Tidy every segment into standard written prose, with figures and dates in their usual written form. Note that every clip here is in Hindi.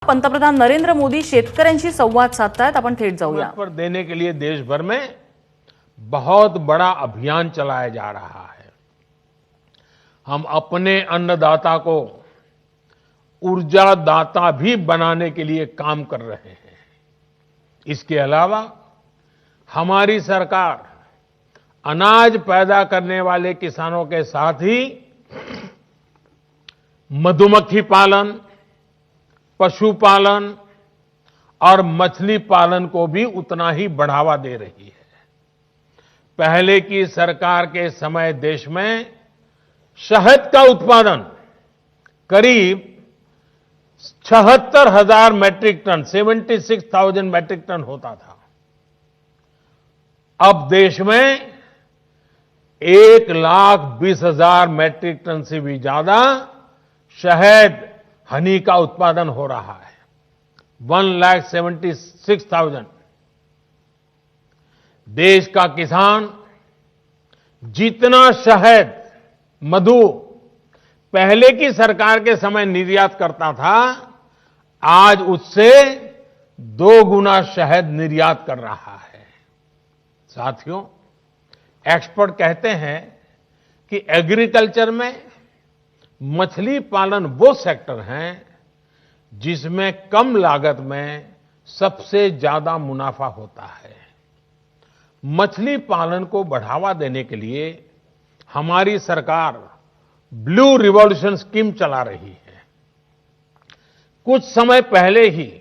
पंतप्रधान नरेंद्र मोदी शेतकऱ्यांशी संवाद साधतायत। आपण थेट जाऊया। पर देने के लिए देश भर में बहुत बड़ा अभियान चलाया जा रहा है। हम अपने अन्नदाता को ऊर्जादाता भी बनाने के लिए काम कर रहे हैं। इसके अलावा हमारी सरकार अनाज पैदा करने वाले किसानों के साथ ही मधुमक्खी पालन, पशुपालन और मछली पालन को भी उतना ही बढ़ावा दे रही है। पहले की सरकार के समय देश में शहद का उत्पादन करीब 76,000 मैट्रिक टन 76,000 मैट्रिक टन होता था। अब देश में 1,20,000 मैट्रिक टन से भी ज्यादा शहद हनी का उत्पादन हो रहा है। 1,76,000। देश का किसान जितना शहद, मधु पहले की सरकार के समय निर्यात करता था, आज उससे 2 गुना शहद निर्यात कर रहा है। साथियों, एक्सपर्ट कहते हैं कि एग्रीकल्चर में मछली पालन वो सेक्टर हैं जिसमें कम लागत में सबसे ज्यादा मुनाफा होता है। मछली पालन को बढ़ावा देने के लिए हमारी सरकार ब्लू रिवॉल्यूशन स्कीम चला रही है। कुछ समय पहले ही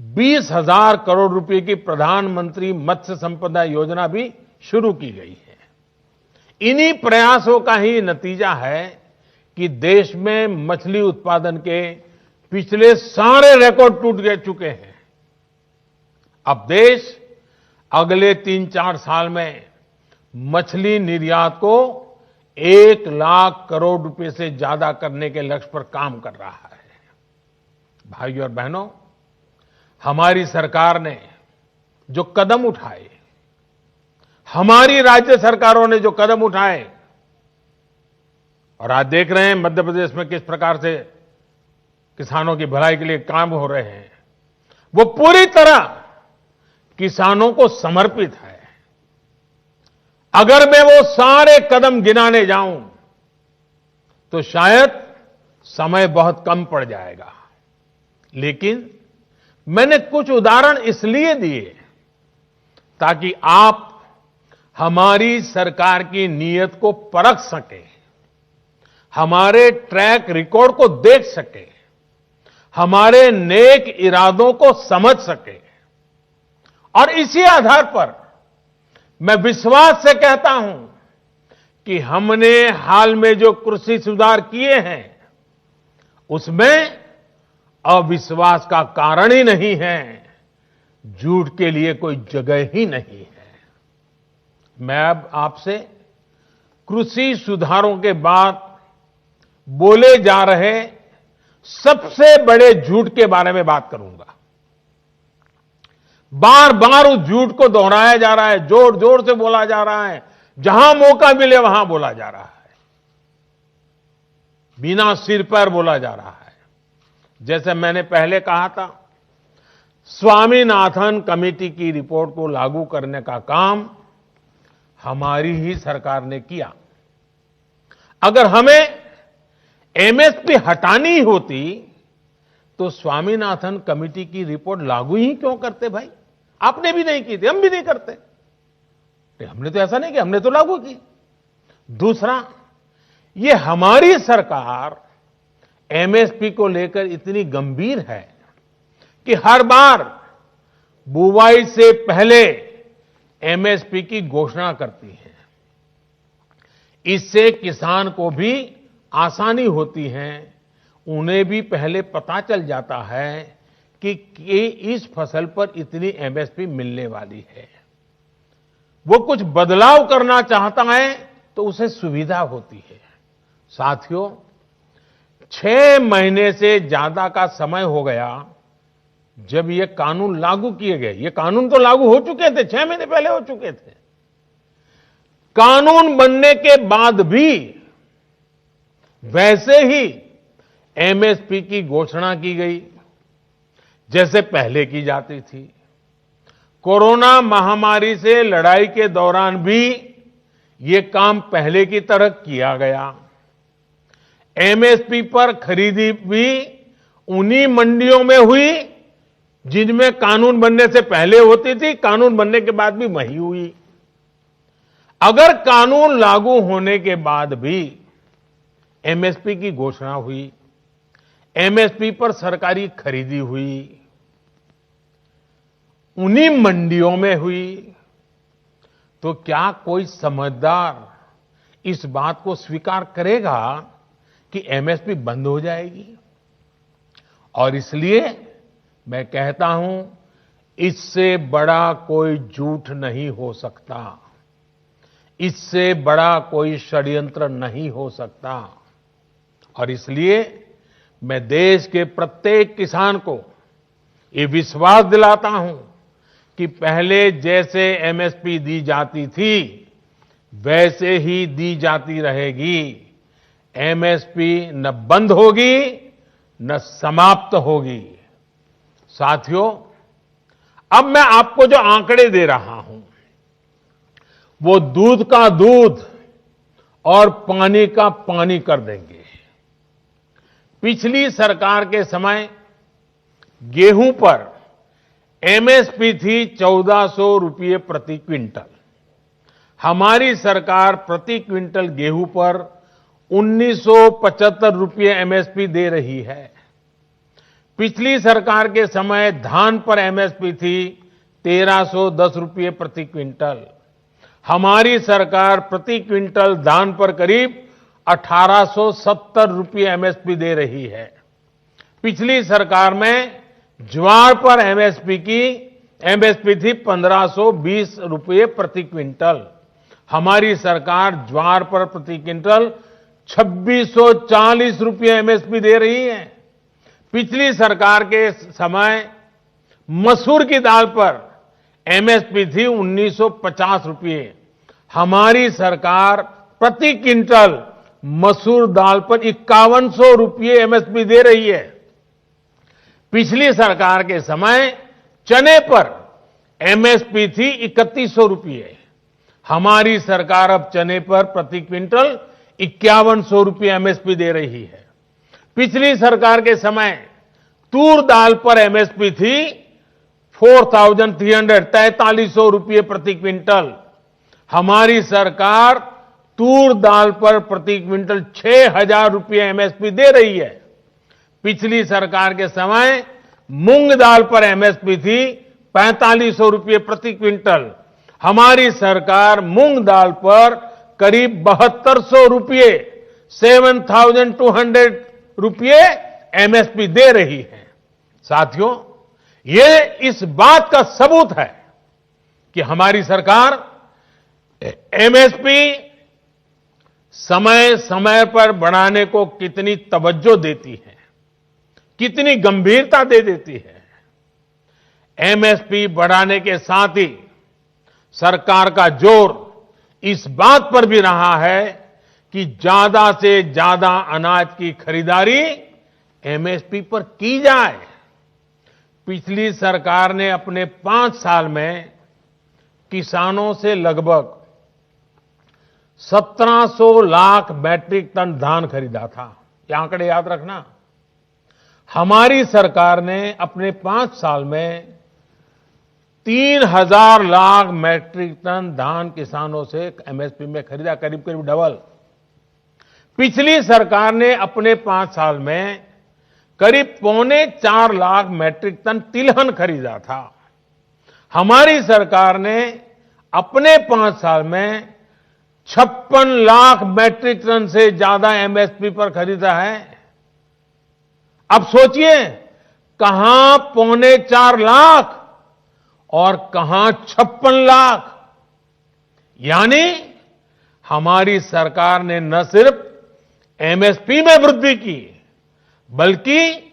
20,000 करोड़ रुपए की प्रधानमंत्री मत्स्य संपदा योजना भी शुरू की गई है। इन्हीं प्रयासों का ही नतीजा है कि देश में मछली उत्पादन के पिछले सारे रिकॉर्ड टूट चुके हैं। अब देश अगले 3-4 साल में मछली निर्यात को 1 लाख करोड़ रुपए से ज्यादा करने के लक्ष्य पर काम कर रहा है। भाइयों और बहनों, हमारी सरकार ने जो कदम उठाए, हमारी राज्य सरकारों ने जो कदम उठाए, और आज देख रहे हैं मध्य प्रदेश में किस प्रकार से किसानों की भलाई के लिए काम हो रहे हैं, वो पूरी तरह किसानों को समर्पित है। अगर मैं वो सारे कदम गिनाने जाऊं तो शायद समय बहुत कम पड़ जाएगा, लेकिन मैंने कुछ उदाहरण इसलिए दिए ताकि आप हमारी सरकार की नीयत को परख सकें, हमारे ट्रैक रिकॉर्ड को देख सके, हमारे नेक इरादों को समझ सके। और इसी आधार पर मैं विश्वास से कहता हूं कि हमने हाल में जो कृषि सुधार किए हैं उसमें अविश्वास का कारण ही नहीं है, झूठ के लिए कोई जगह ही नहीं है। मैं अब आपसे कृषि सुधारों के बाद बोले जा रहे सबसे बड़े झूठ के बारे में बात करूंगा। बार बार उस झूठ को दोहराया जा रहा है, जोर जोर से बोला जा रहा है, जहां मौका मिले वहां बोला जा रहा है, बिना सिर पैर बोला जा रहा है। जैसे मैंने पहले कहा था, स्वामीनाथन कमेटी की रिपोर्ट को लागू करने का काम हमारी ही सरकार ने किया। अगर हमें एमएसपी हटानी होती तो स्वामीनाथन कमेटी की रिपोर्ट लागू ही क्यों करते भाई? आपने भी नहीं की थी, हम भी नहीं करते। हमने तो ऐसा नहीं किया, हमने तो लागू की। दूसरा, ये हमारी सरकार एमएसपी को लेकर इतनी गंभीर है कि हर बार बुवाई से पहले एमएसपी की घोषणा करती है। इससे किसान को भी आसानी होती है, उन्हें भी पहले पता चल जाता है कि इस फसल पर इतनी एमएसपी मिलने वाली है। वो कुछ बदलाव करना चाहता है तो उसे सुविधा होती है। साथियों, 6 महीने से ज्यादा का समय हो गया जब ये कानून लागू किए गए। ये कानून तो लागू हो चुके थे, 6 महीने पहले हो चुके थे। कानून बनने के बाद भी वैसे ही एमएसपी की घोषणा की गई। जैसे पहले की जाती थी। कोरोना महामारी से लड़ाई के दौरान भी ये काम पहले की तरह किया गया। एमएसपी पर खरीदी भी उन्हीं मंडियों में हुई जिनमें कानून बनने से पहले होती थी, कानून बनने के बाद भी वही हुई। अगर कानून लागू होने के बाद भी एमएसपी की घोषणा हुई, एमएसपी पर सरकारी खरीदी हुई, उन्हीं मंडियों में हुई, तो क्या कोई समझदार इस बात को स्वीकार करेगा कि एमएसपी बंद हो जाएगी? और इसलिए मैं कहता हूं, इससे बड़ा कोई झूठ नहीं हो सकता, इससे बड़ा कोई षड्यंत्र नहीं हो सकता। और इसलिए मैं देश के प्रत्येक किसान को ये विश्वास दिलाता हूं कि पहले जैसे एमएसपी दी जाती थी वैसे ही दी जाती रहेगी। एमएसपी न बंद होगी न समाप्त होगी। साथियों, अब मैं आपको जो आंकड़े दे रहा हूं वो दूध का दूध और पानी का पानी कर देंगे। पिछली सरकार के समय गेहूं पर एमएसपी थी 1400 रुपये प्रति क्विंटल। हमारी सरकार प्रति क्विंटल गेहूं पर 1975 रुपये एमएसपी दे रही है। पिछली सरकार के समय धान पर एमएसपी थी 1310 रुपये प्रति क्विंटल। हमारी सरकार प्रति क्विंटल धान पर करीब 1870 रुपये एमएसपी दे रही है। पिछली सरकार में ज्वार पर एमएसपी थी 1520 रुपये प्रति क्विंटल। हमारी सरकार ज्वार पर प्रति क्विंटल 2640 रुपये एमएसपी दे रही है। पिछली सरकार के समय मसूर की दाल पर एमएसपी थी 1950 रुपये। हमारी सरकार प्रति क्विंटल मसूर दाल पर 5100 रुपये एमएसपी दे रही है। पिछली सरकार के समय चने पर एमएसपी थी 3100 रुपये। हमारी सरकार अब चने पर प्रति क्विंटल 5100 रुपये एमएसपी दे रही है। पिछली सरकार के समय तूर दाल पर एमएसपी थी 4300 रुपये प्रति क्विंटल। हमारी सरकार तूर दाल पर प्रति क्विंटल 6000 रुपये एमएसपी दे रही है। पिछली सरकार के समय मूंग दाल पर एमएसपी थी 4500 रुपये प्रति क्विंटल। हमारी सरकार मूंग दाल पर करीब 7200 रुपये 7200 रुपये एमएसपी दे रही है। साथियों, ये इस बात का सबूत है कि हमारी सरकार एमएसपी समय समय पर बढ़ाने को कितनी तवज्जो देती है, कितनी गंभीरता दे देती है। एमएसपी बढ़ाने के साथ ही सरकार का जोर इस बात पर भी रहा है कि ज्यादा से ज्यादा अनाज की खरीदारी एमएसपी पर की जाए। पिछली सरकार ने अपने 5 साल में किसानों से लगभग 1700 लाख मैट्रिक टन धान खरीदा था। ये आंकड़े याद रखना। हमारी सरकार ने अपने 5 साल में 3000 लाख मैट्रिक टन धान किसानों से एमएसपी में खरीदा, करीब करीब डबल। पिछली सरकार ने अपने 5 साल में करीब 3.25 लाख मैट्रिक टन तिलहन खरीदा था। हमारी सरकार ने अपने 5 साल में 56 लाख मैट्रिक टन से ज्यादा एमएसपी पर खरीदा है। अब सोचिए, कहां 3.25 लाख और कहां 56 लाख। यानी हमारी सरकार ने न सिर्फ एमएसपी में वृद्धि की बल्कि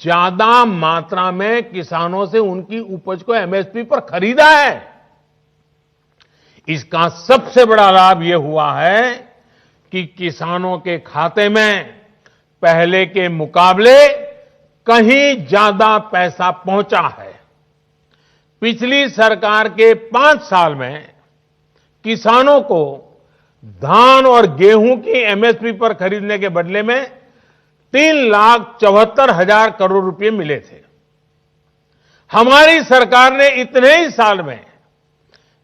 ज्यादा मात्रा में किसानों से उनकी उपज को एमएसपी पर खरीदा है। इसका सबसे बड़ा लाभ यह हुआ है कि किसानों के खाते में पहले के मुकाबले कहीं ज्यादा पैसा पहुंचा है। पिछली सरकार के 5 साल में किसानों को धान और गेहूं की एमएसपी पर खरीदने के बदले में 3,74,000 करोड़ रुपए मिले थे। हमारी सरकार ने इतने ही साल में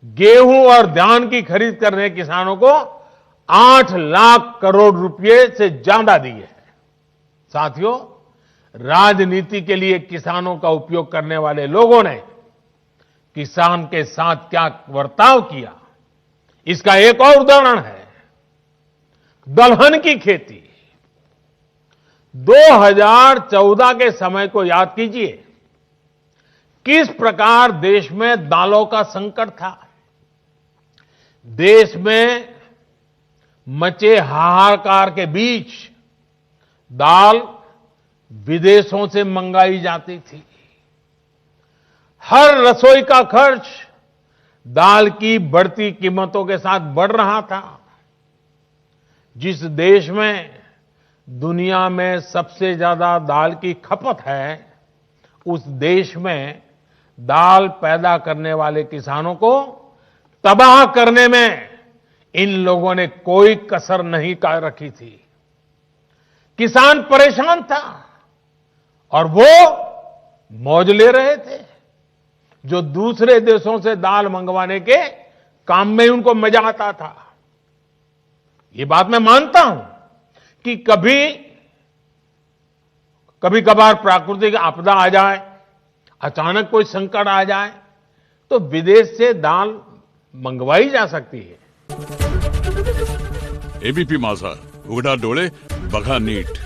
गेहूं और धान की खरीद करने किसानों को 8 लाख करोड़ रुपए से ज्यादा दिए हैं। साथियों, राजनीति के लिए किसानों का उपयोग करने वाले लोगों ने किसान के साथ क्या बर्ताव किया, इसका एक और उदाहरण है दलहन की खेती। 2014 के समय को याद कीजिए, किस प्रकार देश में दालों का संकट था। देश में मचे हाहाकार के बीच दाल विदेशों से मंगाई जाती थी। हर रसोई का खर्च दाल की बढ़ती कीमतों के साथ बढ़ रहा था। जिस देश में दुनिया में सबसे ज्यादा दाल की खपत है, उस देश में दाल पैदा करने वाले किसानों को तबाह करने में इन लोगों ने कोई कसर नहीं रखी थी। किसान परेशान था और वो मौज ले रहे थे। जो दूसरे देशों से दाल मंगवाने के काम में उनको मजा आता था। ये बात मैं मानता हूं कि कभी कभार प्राकृतिक आपदा आ जाए, अचानक कोई संकट आ जाए, तो विदेश से दाल मंगवाई जा सकती है। एबीपी माझा, उघडा डोळे बघा नीट।